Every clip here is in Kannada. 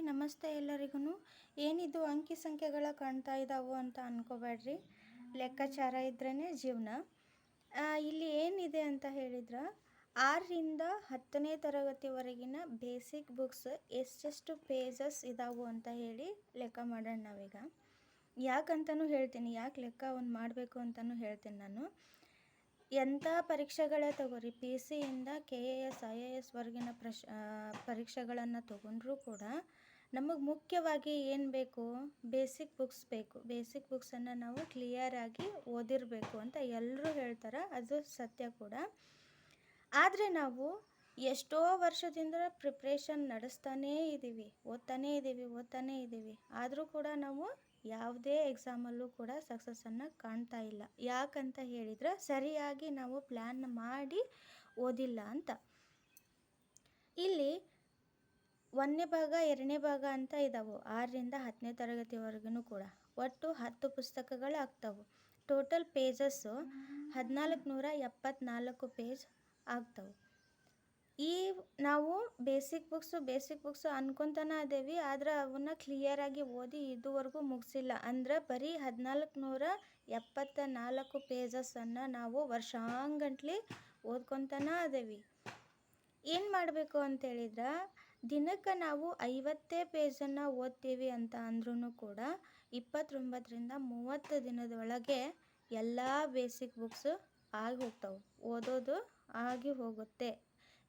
ನಮಸ್ತೆ ಎಲ್ಲರಿಗೂ. ಏನಿದು ಅಂಕಿ ಸಂಖ್ಯೆಗಳ ಕಾಣ್ತಾ ಇದ್ದಾವೆ ಅಂತ ಅನ್ಕೋಬೇಡ್ರಿ. ಲೆಕ್ಕಾಚಾರ ಇದ್ರೇ ಜೀವನ. ಇಲ್ಲಿ ಏನಿದೆ ಅಂತ ಹೇಳಿದ್ರೆ 6ರಿಂದ 10ನೇ ತರಗತಿವರೆಗಿನ ಬೇಸಿಕ್ ಬುಕ್ಸ್ ಎಷ್ಟೆಷ್ಟು ಪೇಜಸ್ ಇದಾವೆ ಅಂತ ಹೇಳಿ ಲೆಕ್ಕ ಮಾಡೋಣ ನಾವೀಗ. ಯಾಕಂತಲೂ ಹೇಳ್ತೀನಿ, ಯಾಕೆ ಲೆಕ್ಕ ಒಂದು ಮಾಡಬೇಕು ಅಂತಲೂ ಹೇಳ್ತೀನಿ ನಾನು. ಎಂಥ ಪರೀಕ್ಷೆಗಳೇ ತಗೋರಿ, ಪಿ ಸಿಯಿಂದ KAS IAS ವರ್ಗಿನ ಪರೀಕ್ಷೆಗಳನ್ನು ತಗೊಂಡ್ರೂ ಕೂಡ ನಮಗೆ ಮುಖ್ಯವಾಗಿ ಏನು ಬೇಕು, ಬೇಸಿಕ್ ಬುಕ್ಸ್ ಬೇಕು. ಬೇಸಿಕ್ ಬುಕ್ಸನ್ನು ನಾವು ಕ್ಲಿಯರಾಗಿ ಓದಿರಬೇಕು ಅಂತ ಎಲ್ಲರೂ ಹೇಳ್ತಾರೆ, ಅದು ಸತ್ಯ ಕೂಡ. ಆದರೆ ನಾವು ಎಷ್ಟೋ ವರ್ಷದಿಂದ ಪ್ರಿಪ್ರೇಷನ್ ನಡೆಸ್ತಾನೇ ಇದ್ದೀವಿ, ಓದ್ತಾನೇ ಇದ್ದೀವಿ. ಆದರೂ ಕೂಡ ನಾವು ಯಾವುದೇ ಎಕ್ಸಾಮಲ್ಲೂ ಕೂಡ ಸಕ್ಸಸ್ಸನ್ನು ಕಾಣ್ತಾ ಇಲ್ಲ. ಯಾಕಂತ ಹೇಳಿದರೆ ಸರಿಯಾಗಿ ನಾವು ಪ್ಲ್ಯಾನ್ ಮಾಡಿ ಓದಿಲ್ಲ ಅಂತ. ಇಲ್ಲಿ 1ನೇ ಭಾಗ 2ನೇ ಭಾಗ ಅಂತ ಇದ್ದಾವೆ 6ರಿಂದ 10ನೇ ತರಗತಿವರೆಗೂ ಕೂಡ. ಒಟ್ಟು 10 ಪುಸ್ತಕಗಳು ಆಗ್ತಾವೆ. ಟೋಟಲ್ ಪೇಜಸ್ಸು 1474 ಪೇಜ್ ಆಗ್ತವೆ. ಈ ನಾವು ಬೇಸಿಕ್ ಬುಕ್ಸು ಅನ್ಕೊತಾನೆ ಅದೇವಿ, ಆದರೆ ಅವನ್ನ ಕ್ಲಿಯರಾಗಿ ಓದಿ ಇದುವರೆಗೂ ಮುಗಿಸಿಲ್ಲ. ಅಂದರೆ ಬರೀ 1474 ಪೇಜಸ್ಸನ್ನು ನಾವು ವರ್ಷಾಂಗಂಟ್ಲಿ ಓದ್ಕೊತಾನೆ ಅದೇವಿ. ಏನು ಮಾಡಬೇಕು ಅಂತೇಳಿದ್ರೆ, ದಿನಕ್ಕೆ ನಾವು 50 ಪೇಜನ್ನು ಓದ್ತೀವಿ ಅಂತ ಅಂದ್ರೂ ಕೂಡ 29ರಿಂದ 30 ದಿನದೊಳಗೆ ಎಲ್ಲ ಬೇಸಿಕ್ ಬುಕ್ಸು ಆಗಿ ಹೋಗ್ತಾವೆ, ಓದೋದು ಆಗಿ ಹೋಗುತ್ತೆ.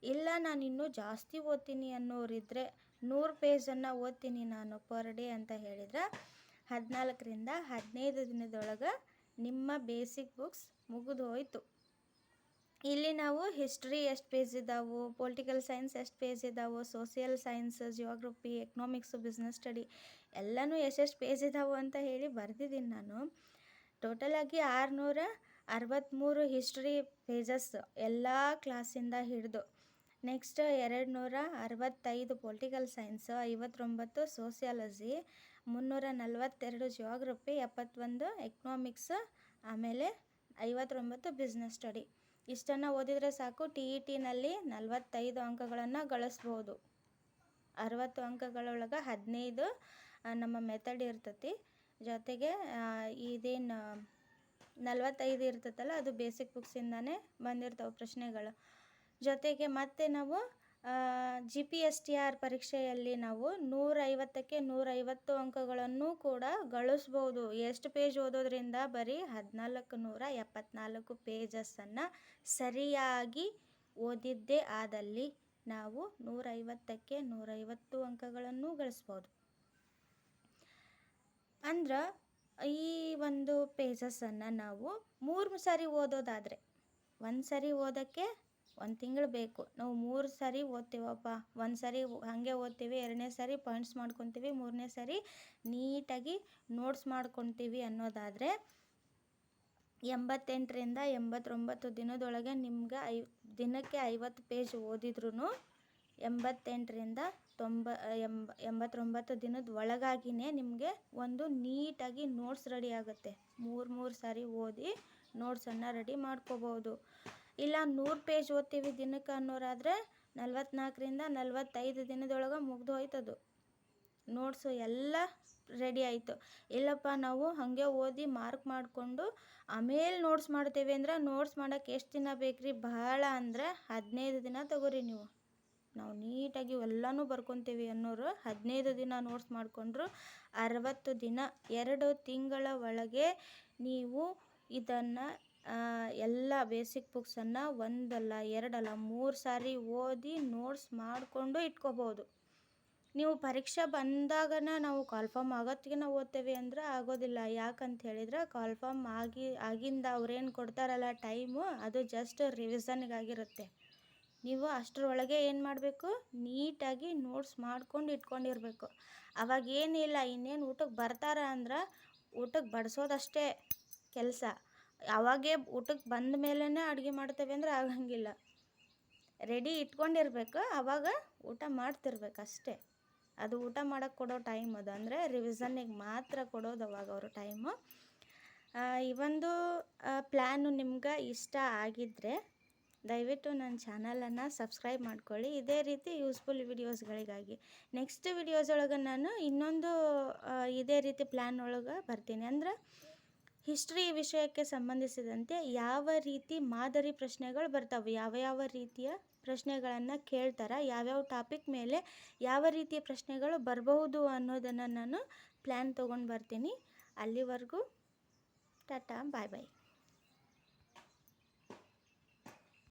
ಇಲ್ಲ ನಾನು ಇನ್ನೂ ಜಾಸ್ತಿ ಓದ್ತೀನಿ ಅನ್ನೋರಿದ್ದರೆ 100 ಪೇಜನ್ನು ಓದ್ತೀನಿ ನಾನು ಪರ್ ಡೇ ಅಂತ ಹೇಳಿದರೆ 14ರಿಂದ 15 ದಿನದೊಳಗೆ ನಿಮ್ಮ ಬೇಸಿಕ್ ಬುಕ್ಸ್ ಮುಗಿದು ಹೋಯಿತು. ಇಲ್ಲಿ ನಾವು ಹಿಸ್ಟ್ರಿ ಎಷ್ಟು ಪೇಜ್ ಇದ್ದಾವೆ, ಪೊಲಿಟಿಕಲ್ ಸೈನ್ಸ್ ಎಷ್ಟು ಪೇಜ್ ಇದ್ದಾವೆ, social science, geography, economics, business study ಎಲ್ಲನೂ ಎಷ್ಟೆಷ್ಟು ಪೇಜ್ ಇದ್ದಾವೆ ಅಂತ ಹೇಳಿ ಬರೆದಿದ್ದೀನಿ ನಾನು. ಟೋಟಲಾಗಿ 663 ಹಿಸ್ಟ್ರಿ ಪೇಜಸ್ ಎಲ್ಲ ಕ್ಲಾಸಿಂದ ಹಿಡಿದು. Next 265 political science, 59 sociology, 342 geography, 71 economics, ಆಮೇಲೆ 59 ಬಿಸ್ನೆಸ್ ಸ್ಟಡಿ. ಇಷ್ಟನ್ನು ಓದಿದರೆ ಸಾಕು, TETನಲ್ಲಿ 45 ಅಂಕಗಳನ್ನು ಗಳಿಸ್ಬೋದು. 60 ಅಂಕಗಳೊಳಗೆ 15 ನಮ್ಮ ಮೆಥಡ್ ಇರ್ತೈತಿ, ಜೊತೆಗೆ ಇದೇನು 45 ಇರ್ತೈತಲ್ಲ ಅದು ಬೇಸಿಕ್ ಬುಕ್ಸಿಂದನೇ ಬಂದಿರ್ತಾವೆ ಪ್ರಶ್ನೆಗಳು. ಜೊತೆಗೆ ಮತ್ತೆ ನಾವು GPSTR ಪರೀಕ್ಷೆಯಲ್ಲಿ ನಾವು 150ಕ್ಕೆ 150 ಅಂಕಗಳನ್ನು ಕೂಡ ಗಳಿಸ್ಬೋದು. ಎಷ್ಟು ಪೇಜ್ ಓದೋದ್ರಿಂದ? ಬರೀ 1474 ಪೇಜಸ್ಸನ್ನು ಸರಿಯಾಗಿ ಓದಿದ್ದೇ ಆದಲ್ಲಿ ನಾವು 150ಕ್ಕೆ 150 ಅಂಕಗಳನ್ನು ಗಳಿಸ್ಬೋದು. ಅಂದ್ರೆ ಈ ಒಂದು ಪೇಜಸ್ಸನ್ನು ನಾವು 3 ಸಾರಿ ಓದೋದಾದರೆ, ಒಂದು ಸಾರಿ ಓದೋಕ್ಕೆ 1 ತಿಂಗಳು ಬೇಕು. ನಾವು 3 ಸಾರಿ ಓದ್ತೀವಪ್ಪ, ಒಂದು ಸಾರಿ ಹಾಗೆ ಓದ್ತೀವಿ, 2ನೇ ಸಾರಿ ಪಾಯಿಂಟ್ಸ್ ಮಾಡ್ಕೊತೀವಿ, 3ನೇ ಸಾರಿ ನೀಟಾಗಿ ನೋಟ್ಸ್ ಮಾಡ್ಕೊತೀವಿ ಅನ್ನೋದಾದರೆ 88ರಿಂದ 89 ದಿನದೊಳಗೆ ನಿಮ್ಗೆ ದಿನಕ್ಕೆ 50 ಪೇಜ್ ಓದಿದ್ರೂ 88ರಿಂದ 89 ದಿನದ ಒಳಗಾಗಿಯೇ ನಿಮಗೆ ಒಂದು ನೀಟಾಗಿ ನೋಟ್ಸ್ ರೆಡಿ ಆಗುತ್ತೆ. 3 ಸಾರಿ ಓದಿ ನೋಟ್ಸನ್ನು ರೆಡಿ ಮಾಡ್ಕೋಬೋದು. ಇಲ್ಲ 100 ಪೇಜ್ ಓದ್ತೀವಿ ದಿನಕ್ಕೆ ಅನ್ನೋರಾದರೆ 44ರಿಂದ 45 ದಿನದೊಳಗೆ ಮುಗ್ದು ಹೋಯ್ತದು, ನೋಟ್ಸು ಎಲ್ಲ ರೆಡಿ ಆಯಿತು. ಇಲ್ಲಪ್ಪ ನಾವು ಹಾಗೆ ಓದಿ ಮಾರ್ಕ್ ಮಾಡಿಕೊಂಡು ಆಮೇಲೆ ನೋಟ್ಸ್ ಮಾಡ್ತೇವೆ ಅಂದ್ರೆ ನೋಟ್ಸ್ ಮಾಡೋಕ್ಕೆ ಎಷ್ಟು ದಿನ ಬೇಕ್ರಿ? ಬಹಳ ಅಂದರೆ 15 ದಿನ ತಗೋರಿ ನೀವು. ನಾವು ನೀಟಾಗಿ ಎಲ್ಲನೂ ಬರ್ಕೊತೀವಿ ಅನ್ನೋರು 15 ದಿನ ನೋಟ್ಸ್ ಮಾಡಿಕೊಂಡ್ರು 60 ದಿನ, 2 ತಿಂಗಳ ಒಳಗೆ ನೀವು ಇದನ್ನು ಎಲ್ಲ ಬೇಸಿಕ್ ಬುಕ್ಸನ್ನು 1 ಅಲ್ಲ 2 ಅಲ್ಲ 3 ಸಾರಿ ಓದಿ ನೋಟ್ಸ್ ಮಾಡಿಕೊಂಡು ಇಟ್ಕೋಬೋದು. ನೀವು ಪರೀಕ್ಷೆ ಬಂದಾಗನ ನಾವು ಕಾಲ್ಫಾರ್ಮ್ ಆಗೋತ್ತಿಗೆ ನಾವು ಓದ್ತೇವೆ ಅಂದರೆ ಆಗೋದಿಲ್ಲ. ಯಾಕಂತ ಹೇಳಿದ್ರೆ ಕಾಲ್ಫಾರ್ಮ್ ಆಗಿಂದ ಅವ್ರೇನು ಕೊಡ್ತಾರಲ್ಲ ಟೈಮು, ಅದು ಜಸ್ಟ್ ರಿವಿಷನ್ಗಾಗಿರುತ್ತೆ. ನೀವು ಅಷ್ಟರೊಳಗೆ ಏನು ಮಾಡಬೇಕು, ನೀಟಾಗಿ ನೋಟ್ಸ್ ಮಾಡ್ಕೊಂಡು ಇಟ್ಕೊಂಡಿರ್ಬೇಕು. ಅವಾಗೇನಿಲ್ಲ, ಇನ್ನೇನು ಊಟಕ್ಕೆ ಬರ್ತಾರ ಅಂದ್ರೆ ಊಟಕ್ಕೆ ಬಡಿಸೋದಷ್ಟೇ ಕೆಲಸ. ಅವಾಗೇ ಊಟಕ್ಕೆ ಬಂದ ಮೇಲೇ ಅಡುಗೆ ಮಾಡ್ತೇವೆ ಅಂದರೆ ಆಗಂಗಿಲ್ಲ. ರೆಡಿ ಇಟ್ಕೊಂಡಿರ್ಬೇಕು, ಆವಾಗ ಊಟ ಮಾಡ್ತಿರ್ಬೇಕು ಅಷ್ಟೇ. ಅದು ಊಟ ಮಾಡೋಕ್ಕೆ ಕೊಡೋ ಟೈಮ್ ಅದು, ಅಂದರೆ ರಿವಿಷನ್ನಿಗೆ ಮಾತ್ರ ಕೊಡೋದು ಅವಾಗ ಅವರು ಟೈಮು. ಈ ಒಂದು ಪ್ಲ್ಯಾನು ನಿಮ್ಗೆ ಇಷ್ಟ ಆಗಿದ್ದರೆ ದಯವಿಟ್ಟು ನನ್ನ ಚಾನಲನ್ನು ಸಬ್ಸ್ಕ್ರೈಬ್ ಮಾಡ್ಕೊಳ್ಳಿ ಇದೇ ರೀತಿ ಯೂಸ್ಫುಲ್ ವಿಡಿಯೋಸ್ಗಳಿಗಾಗಿ. ನೆಕ್ಸ್ಟ್ ವಿಡಿಯೋಸ್ ಒಳಗೆ ನಾನು ಇನ್ನೊಂದು ಇದೇ ರೀತಿ ಪ್ಲ್ಯಾನ್ ಒಳಗೆ ಬರ್ತೀನಿ. ಅಂದ್ರೆ ಹಿಸ್ಟ್ರಿ ವಿಷಯಕ್ಕೆ ಸಂಬಂಧಿಸಿದಂತೆ ಯಾವ ರೀತಿ ಮಾದರಿ ಪ್ರಶ್ನೆಗಳು ಬರ್ತಾವೆ, ಯಾವ ರೀತಿಯ ಪ್ರಶ್ನೆಗಳನ್ನು ಕೇಳ್ತಾರೆ, ಯಾವ್ಯಾವ ಟಾಪಿಕ್ ಮೇಲೆ ಯಾವ ರೀತಿಯ ಪ್ರಶ್ನೆಗಳು ಬರಬಹುದು ಅನ್ನೋದನ್ನು ನಾನು ಪ್ಲ್ಯಾನ್ ತೊಗೊಂಡು ಬರ್ತೀನಿ. ಅಲ್ಲಿವರೆಗೂ ಟಾಟಾ, ಬಾಯ್ ಬಾಯ್.